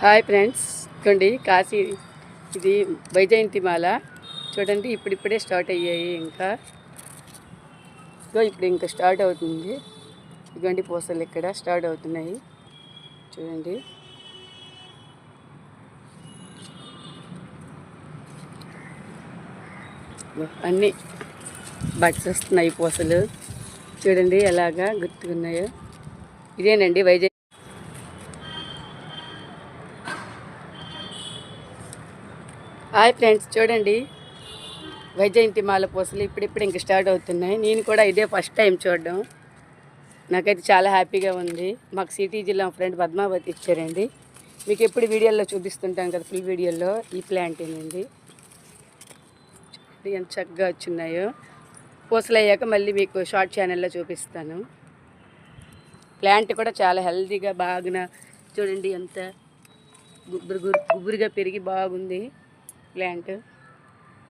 Hi friends, చూడండి కాశీ ఇది వైజయంతి మాల చూడండి. ఇప్పుడిప్పుడే స్టార్ట్ అయ్యాయి. ఇప్పుడు స్టార్ట్ అవుతుంది. ఇదిగోండి పూసలు ఇక్కడ స్టార్ట్ అవుతున్నాయి చూడండి. అన్నీ బట్స్ వస్తున్నాయి పూసలు చూడండి ఎలాగా గుర్తుకున్నాయో. ఇదేనండి వైజయంతి. హాయ్ ఫ్రెండ్స్, చూడండి వైజయంతి మాల పూసలు ఇప్పుడిప్పుడు ఇంక స్టార్ట్ అవుతున్నాయి. నేను కూడా ఇదే ఫస్ట్ టైం చూడడం. నాకైతే చాలా హ్యాపీగా ఉంది. మాకు సిటీ జిల్లా ఫ్రెండ్ పద్మావతి ఇచ్చారండి. మీకు ఎప్పుడు వీడియోలో చూపిస్తుంటాను కదా, ఫుల్ వీడియోలో ఈ ప్లాంటింగ్ అండి. ఎంత చక్కగా వచ్చున్నాయో. పూసలు అయ్యాక మళ్ళీ మీకు షార్ట్ ఛానల్లో చూపిస్తాను. ప్లాంట్ కూడా చాలా హెల్తీగా బాగా చూడండి, ఎంత గుబురుగా పెరిగి బాగుంది ప్లాంట్.